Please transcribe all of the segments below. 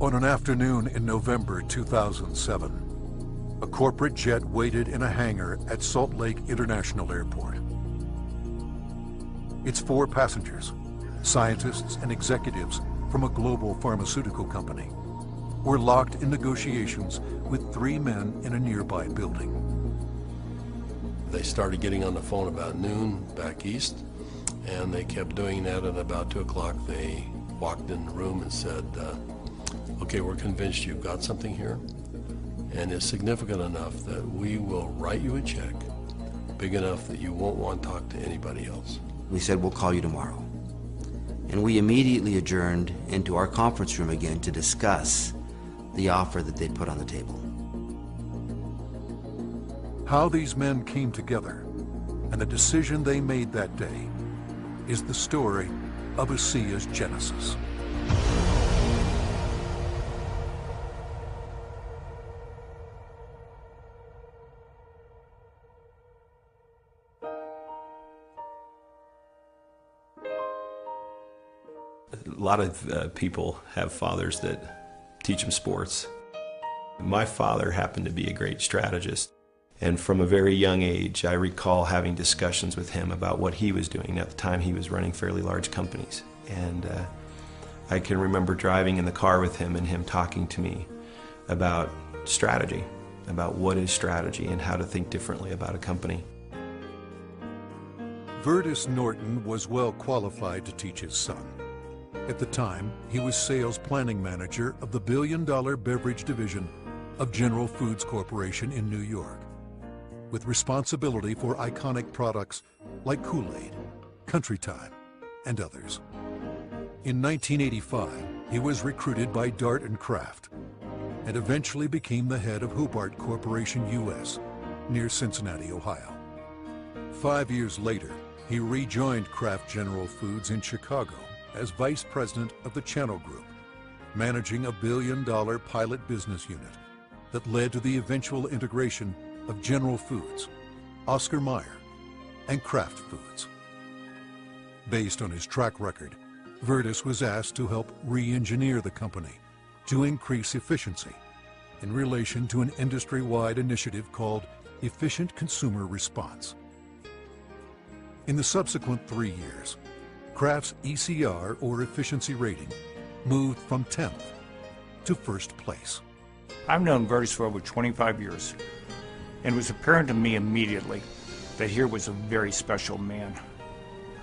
On an afternoon in November 2007, a corporate jet waited in a hangar at Salt Lake International Airport. Its 4 passengers, scientists and executives from a global pharmaceutical company, were locked in negotiations with 3 men in a nearby building. They started getting on the phone about noon back east, and they kept doing that, and about 2 o'clock they walked in the room and said, okay, we're convinced you've got something here, and it's significant enough that we will write you a check big enough that you won't want to talk to anybody else. We said, we'll call you tomorrow. And we immediately adjourned into our conference room again to discuss the offer that they'd put on the table. How these men came together and the decision they made that day is the story of ASEA's genesis. A lot of people have fathers that teach them sports. My father happened to be a great strategist, and from a very young age I recall having discussions with him about what he was doing. At the time he was running fairly large companies, and I can remember driving in the car with him and him talking to me about strategy, about what is strategy and how to think differently about a company. Vertus Norton was well qualified to teach his son. At the time, he was sales planning manager of the billion-dollar beverage division of General Foods Corporation in New York, with responsibility for iconic products like Kool-Aid, Country Time, and others. In 1985, he was recruited by Dart and Kraft and eventually became the head of Hobart Corporation US near Cincinnati, Ohio. 5 years later, he rejoined Kraft General Foods in Chicago as vice president of the Channel Group, managing a billion-dollar pilot business unit that led to the eventual integration of General Foods, Oscar Mayer, and Kraft Foods. Based on his track record, Vertus was asked to help re-engineer the company to increase efficiency in relation to an industry-wide initiative called Efficient Consumer Response. In the subsequent 3 years, Kraft's ECR, or efficiency rating, moved from 10th to 1st place. I've known Vertus for over 25 years, and it was apparent to me immediately that here was a very special man.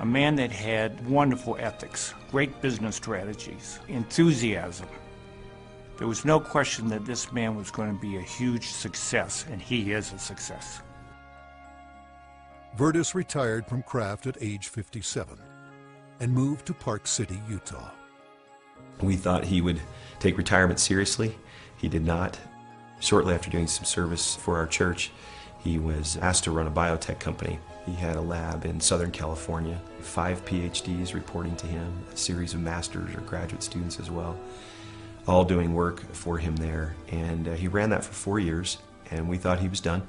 A man that had wonderful ethics, great business strategies, enthusiasm. There was no question that this man was going to be a huge success, and he is a success. Vertus retired from Kraft at age 57 and moved to Park City, Utah. We thought he would take retirement seriously. He did not. Shortly after doing some service for our church, he was asked to run a biotech company. He had a lab in Southern California, 5 PhDs reporting to him, a series of master's or graduate students as well, all doing work for him there. And he ran that for 4 years, and we thought he was done.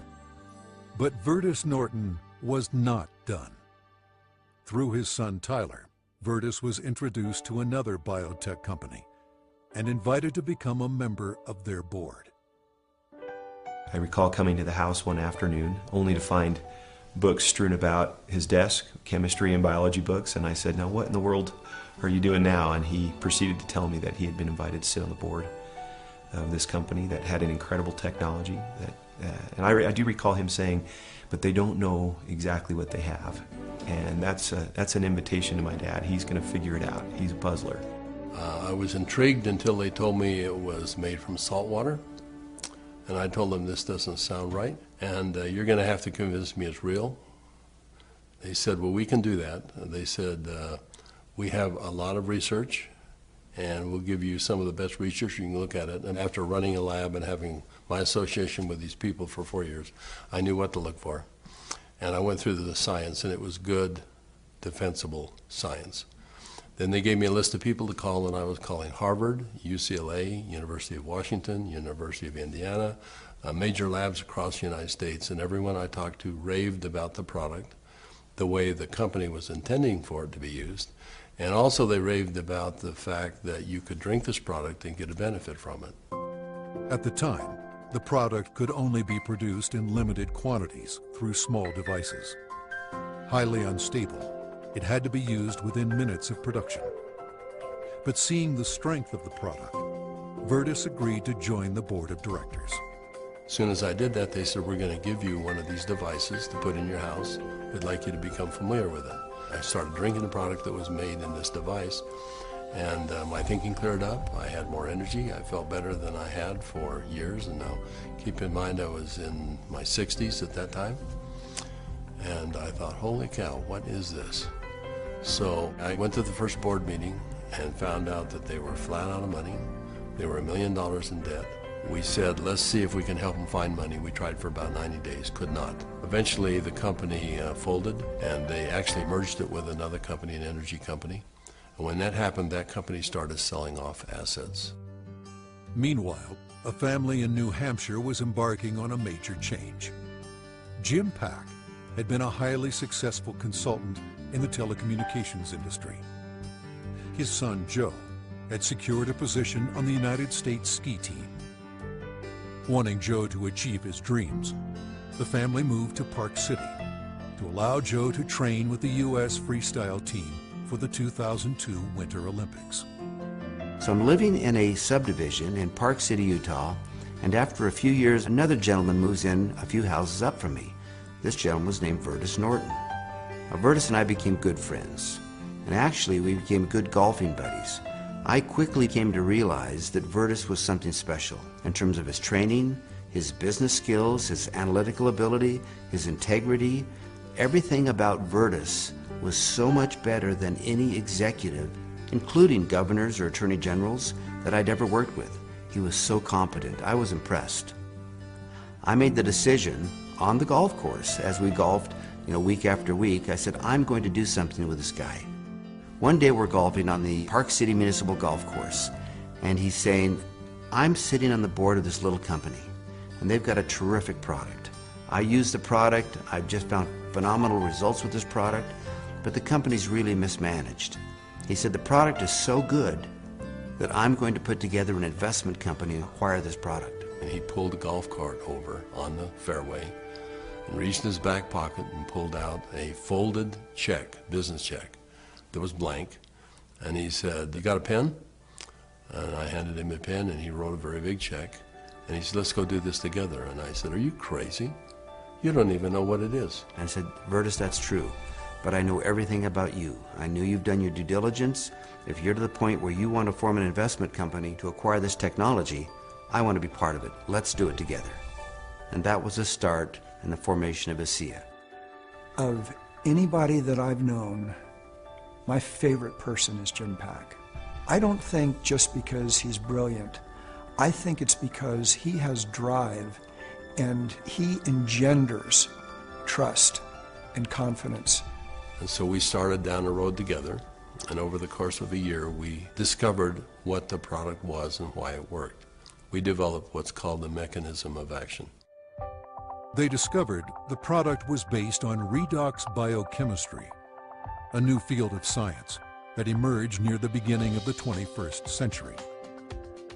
But Vertus Norton was not done. Through his son Tyler, Vertus was introduced to another biotech company and invited to become a member of their board. I recall coming to the house one afternoon only to find books strewn about his desk, chemistry and biology books, and I said, now what in the world are you doing now? And he proceeded to tell me that he had been invited to sit on the board of this company that had an incredible technology. And I do recall him saying, but they don't know exactly what they have. And that's an invitation to my dad. He's going to figure it out. He's a puzzler. I was intrigued until they told me it was made from salt water. And I told them, this doesn't sound right, and you're going to have to convince me it's real. They said, well, we can do that. They said, we have a lot of research, and we'll give you some of the best research. You can look at it. And after running a lab and having my association with these people for 4 years, I knew what to look for. And I went through the science, and it was good, defensible science. Then they gave me a list of people to call, and I was calling Harvard, UCLA, University of Washington, University of Indiana, major labs across the United States, and everyone I talked to raved about the product, the way the company was intending for it to be used, And also they raved about the fact that you could drink this product and get a benefit from it. At the time, the product could only be produced in limited quantities through small devices. Highly unstable, it had to be used within minutes of production. But seeing the strength of the product, Virtus agreed to join the board of directors. As soon as I did that, they said, we're going to give you one of these devices to put in your house. We'd like you to become familiar with it. I started drinking the product that was made in this device, and my thinking cleared up. I had more energy. I felt better than I had for years, and now keep in mind I was in my 60s at that time. And I thought, holy cow, what is this? So I went to the first board meeting and found out that they were flat out of money. They were $1 million in debt. We said, let's see if we can help them find money. We tried for about 90 days, could not. Eventually the company folded, and they actually merged it with another company, an energy company. And when that happened, that company started selling off assets. Meanwhile, a family in New Hampshire was embarking on a major change. Jim Pack had been a highly successful consultant in the telecommunications industry. His son, Joe, had secured a position on the United States ski team. Wanting Joe to achieve his dreams, the family moved to Park City to allow Joe to train with the U.S. freestyle team for the 2002 Winter Olympics. So I'm living in a subdivision in Park City, Utah, and after a few years, another gentleman moves in a few houses up from me. This gentleman was named Virtus Norton. Now, Virtus and I became good friends, and actually we became good golfing buddies. I quickly came to realize that Virtus was something special in terms of his training, his business skills, his analytical ability, his integrity. Everything about Virtus was so much better than any executive, including governors or attorney generals, that I'd ever worked with. He was so competent. I was impressed. I made the decision on the golf course as we golfed, week after week. I said, I'm going to do something with this guy. One day we're golfing on the Park City Municipal Golf Course, and he's saying, I'm sitting on the board of this little company, and they've got a terrific product. I use the product. I've just found phenomenal results with this product, but the company's really mismanaged. He said, the product is so good that I'm going to put together an investment company and acquire this product. And he pulled a golf cart over on the fairway and reached in his back pocket and pulled out a folded check, business check, that was blank. And he said, you got a pen? And I handed him a pen, and he wrote a very big check. And he said, let's go do this together. And I said, are you crazy? You don't even know what it is. I said, Virtus, that's true, but I know everything about you. I knew you've done your due diligence. If you're to the point where you want to form an investment company to acquire this technology, I want to be part of it. Let's do it together. And that was the start in the formation of ASEA. Of anybody that I've known, my favorite person is Jim Pack. I don't think just because he's brilliant. I think it's because he has drive and he engenders trust and confidence. And so we started down the road together, and over the course of a year we discovered what the product was and why it worked. We developed what's called the mechanism of action. They discovered the product was based on redox biochemistry, a new field of science that emerged near the beginning of the 21st century.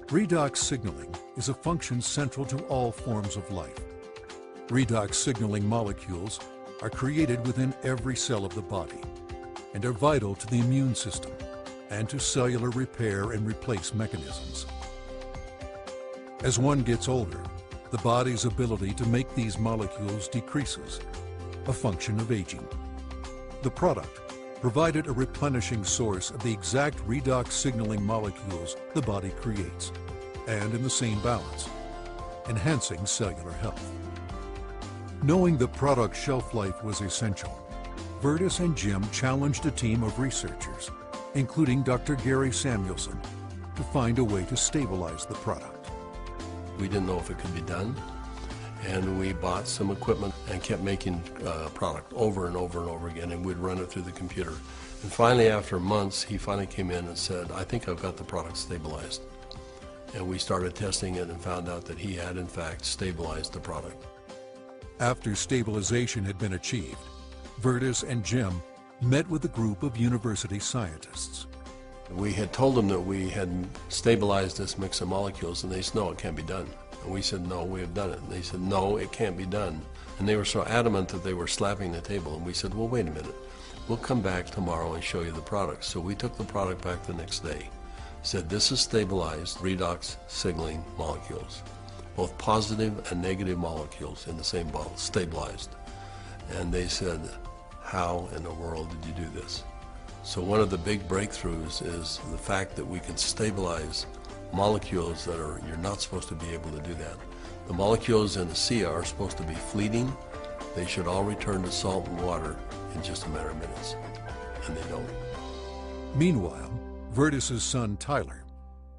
Redox signaling is a function central to all forms of life. Redox signaling molecules are created within every cell of the body and are vital to the immune system and to cellular repair and replace mechanisms. As one gets older, the body's ability to make these molecules decreases, a function of aging. The product provided a replenishing source of the exact redox signaling molecules the body creates, and in the same balance, enhancing cellular health. Knowing the product's shelf life was essential, Virtus and Jim challenged a team of researchers, including Dr. Gary Samuelson, to find a way to stabilize the product. We didn't know if it could be done, and we bought some equipment and kept making product over and over and over again, and we'd run it through the computer. And finally, after months, he finally came in and said, I think I've got the product stabilized. And we started testing it and found out that he had, in fact, stabilized the product. After stabilization had been achieved, Virtus and Jim met with a group of university scientists. We had told them that we had stabilized this mix of molecules, and they said, no, it can't be done. And we said, no, we have done it. And they said, no, it can't be done. And they were so adamant that they were slapping the table. And we said, well, wait a minute. We'll come back tomorrow and show you the product. So we took the product back the next day. Said, this is stabilized redox signaling molecules. Both positive and negative molecules in the same bottle, stabilized. And they said, how in the world did you do this? So one of the big breakthroughs is the fact that we can stabilize molecules that you're not supposed to be able to do that. The molecules in ASEA are supposed to be fleeting. They should all return to salt and water in just a matter of minutes, and they don't. Meanwhile, Vertus's son Tyler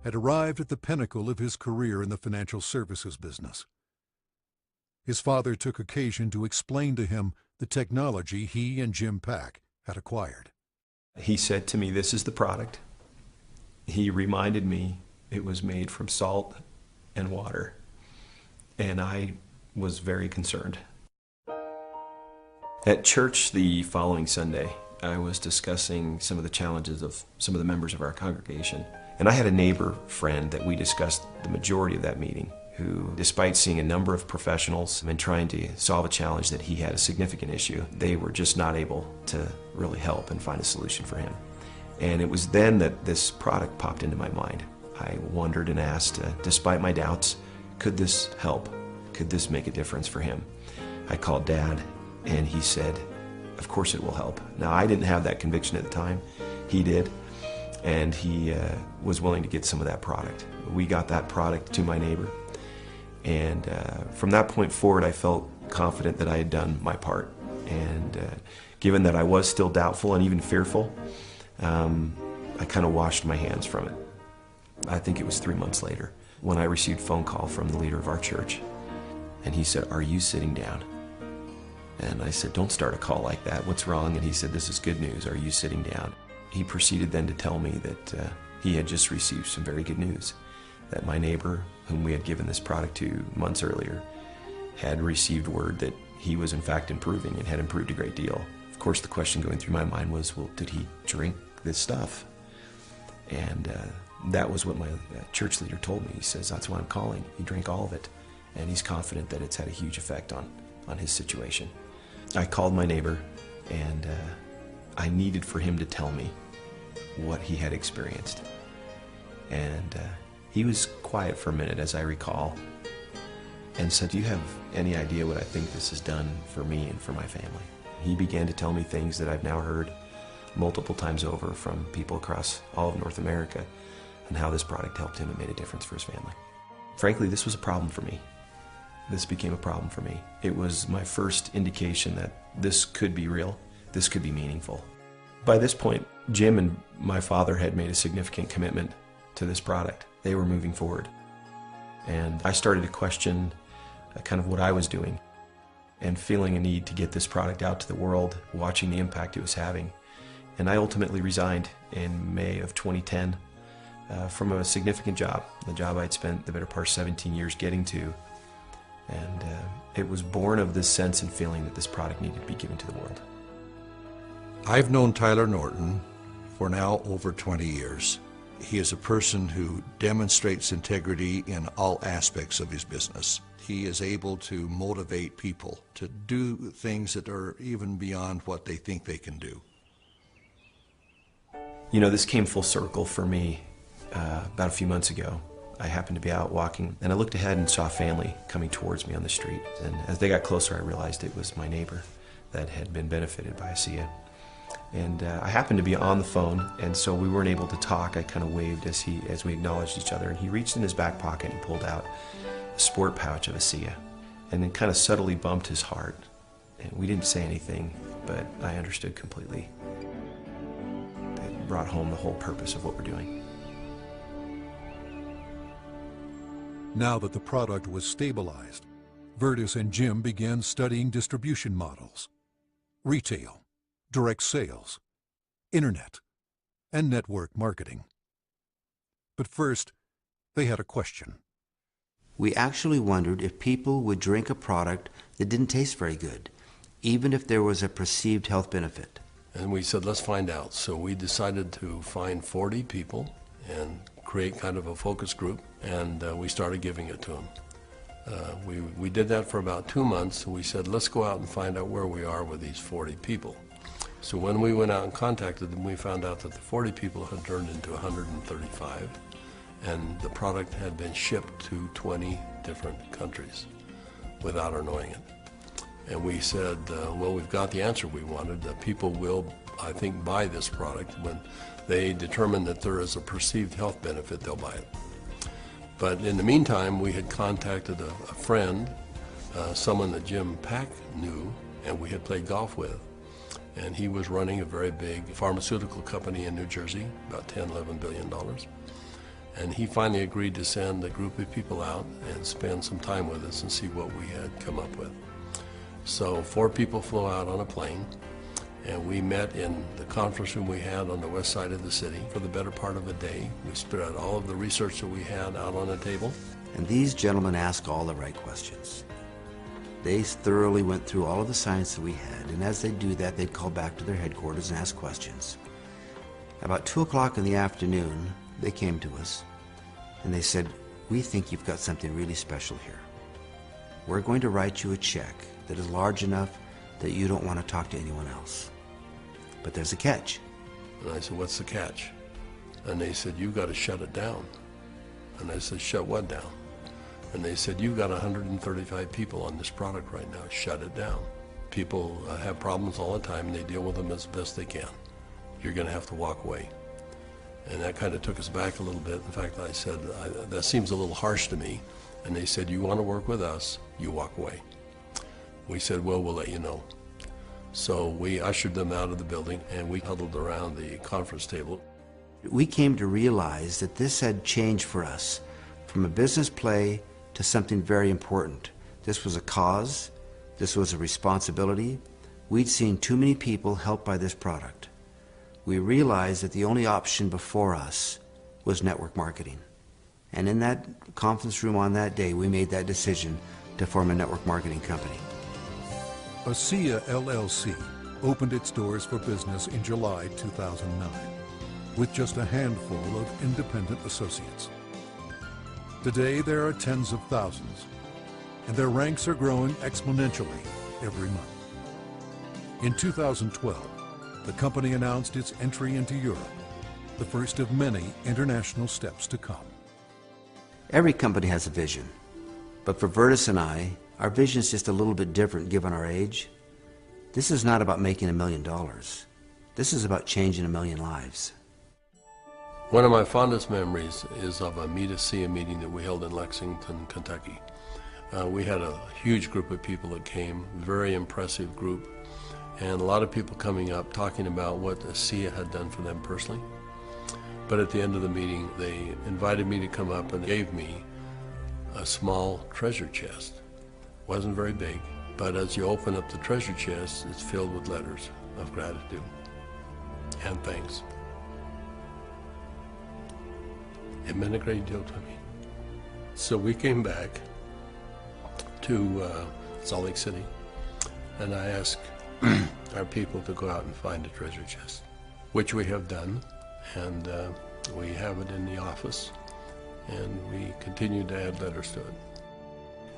had arrived at the pinnacle of his career in the financial services business. His father took occasion to explain to him the technology he and Jim Pack had acquired. He said to me, this is the product. He reminded me it was made from salt and water, and I was very concerned. At church the following Sunday, I was discussing some of the challenges of some of the members of our congregation, and I had a neighbor friend that we discussed the majority of that meeting, who, despite seeing a number of professionals and trying to solve a challenge that he had a significant issue, they were just not able to really help and find a solution for him. And it was then that this product popped into my mind. I wondered and asked, despite my doubts, could this help? Could this make a difference for him? I called Dad, and he said, of course it will help. Now, I didn't have that conviction at the time. He did, and he was willing to get some of that product. We got that product to my neighbor. And from that point forward, I felt confident that I had done my part. And given that I was still doubtful and even fearful, I kind of washed my hands from it. I think it was 3 months later when I received a phone call from the leader of our church. And he said, are you sitting down? And I said, don't start a call like that. What's wrong? And he said, this is good news. Are you sitting down? He proceeded then to tell me that he had just received some very good news, that my neighbor, whom we had given this product to months earlier, had received word that he was in fact improving and had improved a great deal. Of course, the question going through my mind was, well, did he drink this stuff? And that was what my church leader told me. He says, that's why I'm calling. He drank all of it, and he's confident that it's had a huge effect on his situation. I called my neighbor, and I needed for him to tell me what he had experienced. And he was quiet for a minute, as I recall, and said, do you have any idea what I think this has done for me and for my family? He began to tell me things that I've now heard multiple times over from people across all of North America, and how this product helped him and made a difference for his family. Frankly, this was a problem for me. This became a problem for me. It was my first indication that this could be real, this could be meaningful. By this point, Jim and my father had made a significant commitment to this product. They were moving forward. And I started to question kind of what I was doing, and feeling a need to get this product out to the world, watching the impact it was having. And I ultimately resigned in May of 2010 from a significant job, the job I'd spent the better part of 17 years getting to. And it was born of this sense and feeling that this product needed to be given to the world. I've known Tyler Norton for now over 20 years. He is a person who demonstrates integrity in all aspects of his business. He is able to motivate people to do things that are even beyond what they think they can do. You know, this came full circle for me about a few months ago. I happened to be out walking, and I looked ahead and saw a family coming towards me on the street. And as they got closer, I realized it was my neighbor that had been benefited by ASEA. And I happened to be on the phone, and so we weren't able to talk. I kind of waved as we acknowledged each other, and he reached in his back pocket and pulled out a sport pouch of ASEA, and then kind of subtly bumped his heart. And we didn't say anything, but I understood completely. It brought home the whole purpose of what we're doing. Now that the product was stabilized, Vertus and Jim began studying distribution models, retail, direct sales, internet, and network marketing. But first, they had a question. We actually wondered if people would drink a product that didn't taste very good, even if there was a perceived health benefit. And we said, let's find out. So we decided to find 40 people and create kind of a focus group, and we started giving it to them. We did that for about 2 months, and we said, let's go out and find out where we are with these 40 people. So when we went out and contacted them, we found out that the 40 people had turned into 135, and the product had been shipped to 20 different countries without our knowing it. And we said, well, we've got the answer we wanted. People will, I think, buy this product. When they determine that there is a perceived health benefit, they'll buy it. But in the meantime, we had contacted a friend, someone that Jim Pack knew and we had played golf with. And he was running a very big pharmaceutical company in New Jersey, about $10, $11 billion. And he finally agreed to send a group of people out and spend some time with us and see what we had come up with. So 4 people flew out on a plane, and we met in the conference room we had on the west side of the city for the better part of a day. We spread all of the research that we had out on a table. And these gentlemen asked all the right questions. They thoroughly went through all of the science that we had, and as they do that, they'd call back to their headquarters and ask questions. About 2 o'clock in the afternoon, they came to us, and they said, we think you've got something really special here. We're going to write you a check that is large enough that you don't want to talk to anyone else. But there's a catch. And I said, what's the catch? And they said, you've got to shut it down. And I said, shut what down? And they said, you've got 135 people on this product right now. Shut it down. People have problems all the time, and they deal with them as best they can. You're going to have to walk away. And that kind of took us back a little bit. In fact, I said, that seems a little harsh to me. And they said, you want to work with us, you walk away. We said, well, we'll let you know. So we ushered them out of the building, and we huddled around the conference table. We came to realize that this had changed for us from a business play to something very important. This was a cause. This was a responsibility. We'd seen too many people helped by this product. We realized that the only option before us was network marketing. And in that conference room on that day, we made that decision to form a network marketing company. ASEA LLC opened its doors for business in July 2009 with just a handful of independent associates. Today there are tens of thousands, and their ranks are growing exponentially every month. In 2012, the company announced its entry into Europe, the first of many international steps to come. Every company has a vision, but for Vertus and I, our vision is just a little bit different given our age. This is not about making $1 million. This is about changing 1 million lives. One of my fondest memories is of a ASEA meeting that we held in Lexington, Kentucky. We had a huge group of people that came, very impressive group, and a lot of people coming up talking about what ASEA had done for them personally. But at the end of the meeting, they invited me to come up and gave me a small treasure chest. Wasn't very big, but as you open up the treasure chest, it's filled with letters of gratitude and thanks. It meant a great deal to me. So we came back to Salt Lake City, and I asked our people to go out and find a treasure chest, which we have done, and we have it in the office, and we continue to add letters to it.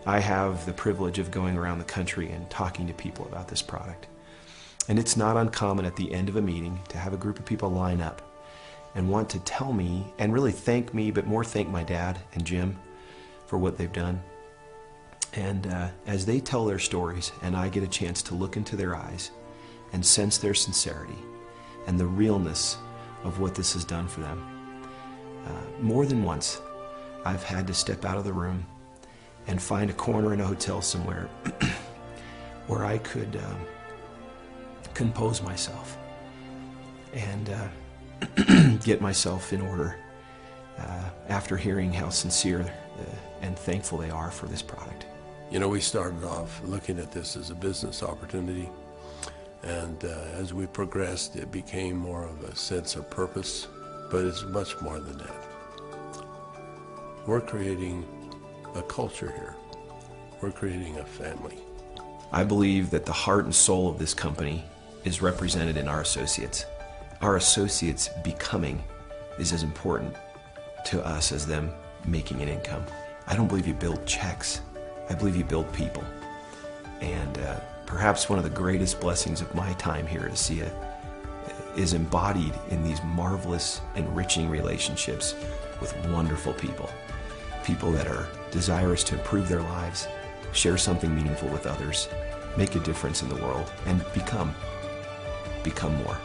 I have the privilege of going around the country and talking to people about this product. And it's not uncommon at the end of a meeting to have a group of people line up and want to tell me, and really thank me, but more thank my dad and Jim for what they've done. And as they tell their stories and I get a chance to look into their eyes and sense their sincerity and the realness of what this has done for them, more than once I've had to step out of the room and find a corner in a hotel somewhere where I could compose myself and get myself in order after hearing how sincere and thankful they are for this product. You know, we started off looking at this as a business opportunity, and as we progressed, it became more of a sense of purpose, but it's much more than that. We're creating a culture here. We're creating a family. I believe that the heart and soul of this company is represented in our associates. Our associates becoming is as important to us as them making an income. I don't believe you build checks. I believe you build people. And perhaps one of the greatest blessings of my time here at ASEA is embodied in these marvelous, enriching relationships with wonderful people. People that are desirous to improve their lives, share something meaningful with others, make a difference in the world, and become more.